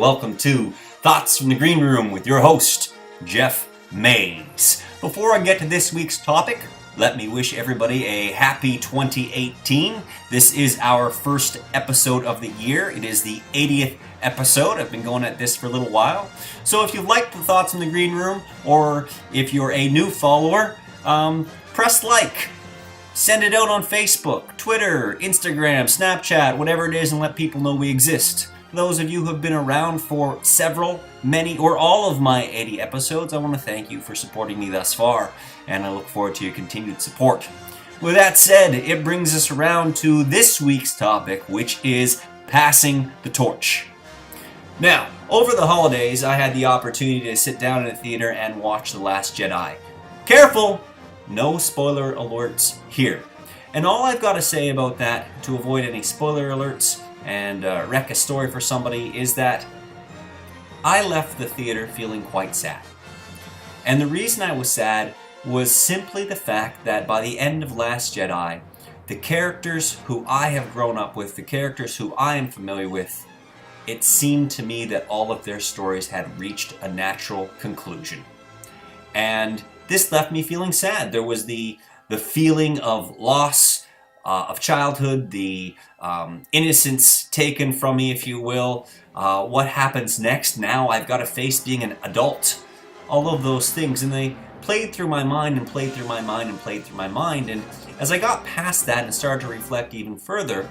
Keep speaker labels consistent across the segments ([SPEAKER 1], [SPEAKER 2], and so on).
[SPEAKER 1] welcome to Thoughts from the Green Room with your host, Jeff Mays. Before I get to this week's topic, let me wish everybody a happy 2018. This is our first episode of the year. It is the 80th episode. I've been going at this for a little while. So if you like the Thoughts in the Green Room, or if you're a new follower, press like. Send it out on Facebook, Twitter, Instagram, Snapchat, whatever it is, and let people know we exist. For those of you who have been around for several, many, or all of my 80 episodes, I want to thank you for supporting me thus far, and I look forward to your continued support. With that said, it brings us around to this week's topic, which is passing the torch. Now, over the holidays, I had the opportunity to sit down in a theater and watch The Last Jedi. Careful! No spoiler alerts here. And all I've got to say about that, to avoid any spoiler alerts and wreck a story for somebody, is that I left the theater feeling quite sad. And the reason I was sad was simply the fact that by the end of Last Jedi, the characters who I have grown up with, the characters who I am familiar with, it seemed to me that all of their stories had reached a natural conclusion. And this left me feeling sad. There was the feeling of loss of childhood, the innocence taken from me, if you will. What happens next? Now I've got to face being an adult. All of those things. And they played through my mind and played through my mind and played through my mind. And as I got past that and started to reflect even further,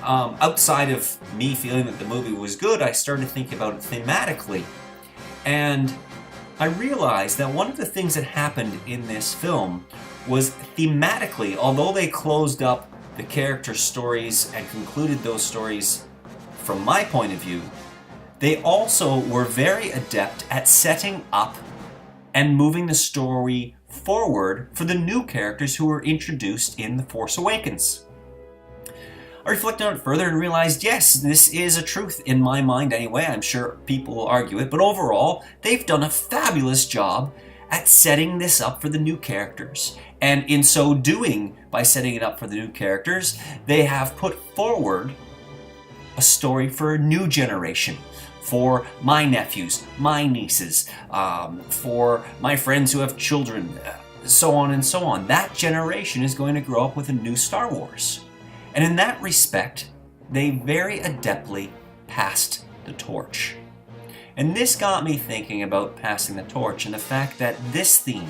[SPEAKER 1] outside of me feeling that the movie was good, I started thinking about it thematically. And I realized that one of the things that happened in this film was thematically, although they closed up the character stories and concluded those stories from my point of view, they also were very adept at setting up and moving the story forward for the new characters who were introduced in The Force Awakens. I reflected on it further and realized, yes, this is a truth in my mind anyway. I'm sure people will argue it, but overall, they've done a fabulous job at setting this up for the new characters. And in so doing, by setting it up for the new characters, they have put forward a story for a new generation. For my nephews, my nieces, for my friends who have children, so on and so on. That generation is going to grow up with a new Star Wars. And in that respect, they very adeptly passed the torch. And this got me thinking about passing the torch and the fact that this theme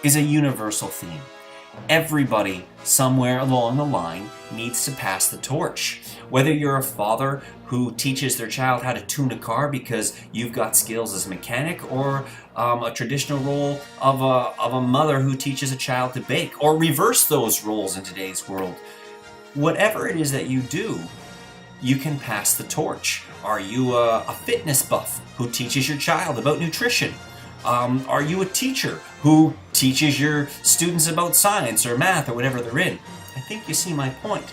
[SPEAKER 1] is a universal theme. Everybody somewhere along the line needs to pass the torch. Whether you're a father who teaches their child how to tune a car because you've got skills as a mechanic, or a traditional role of a mother who teaches a child to bake, or reverse those roles in today's world. Whatever it is that you do, you can pass the torch. Are you a fitness buff who teaches your child about nutrition? Are you a teacher who teaches your students about science or math or whatever they're in? I think you see my point.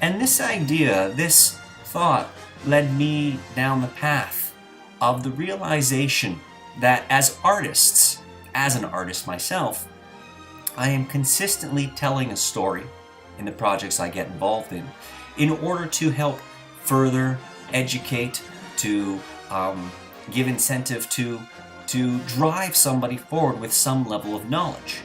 [SPEAKER 1] And this idea, this thought, led me down the path of the realization that as artists, as an artist myself, I am consistently telling a story in the projects I get involved in order to help further educate, to give incentive to drive somebody forward with some level of knowledge,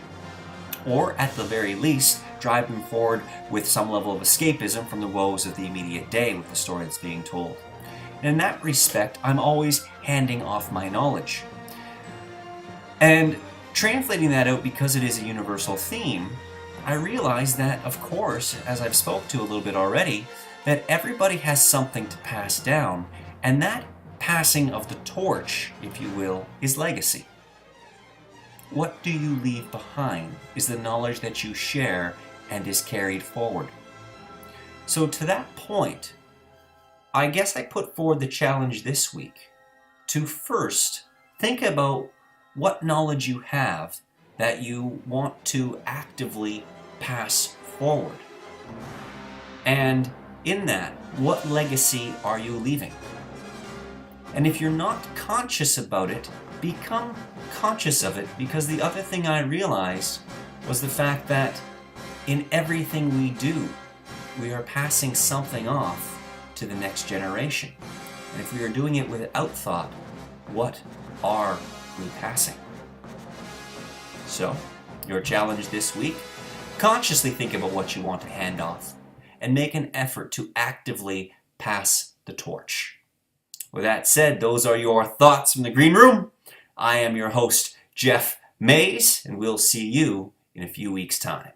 [SPEAKER 1] or at the very least drive them forward with some level of escapism from the woes of the immediate day with the story that's being told. And in that respect, I'm always handing off my knowledge. And translating that out, because it is a universal theme, I realize that, of course, as I've spoke to a little bit already, that everybody has something to pass down, and that passing of the torch, if you will, is legacy. What do you leave behind is the knowledge that you share and is carried forward. So to that point, I guess I put forward the challenge this week to first think about what knowledge you have that you want to actively pass forward. And in that, what legacy are you leaving? And if you're not conscious about it, become conscious of it, because the other thing I realized was the fact that in everything we do, we are passing something off to the next generation. And if we are doing it without thought, what are we passing? So, your challenge this week, consciously think about what you want to hand off and make an effort to actively pass the torch. With that said, those are your thoughts from the green room. I am your host, Jeff Mays, and we'll see you in a few weeks' time.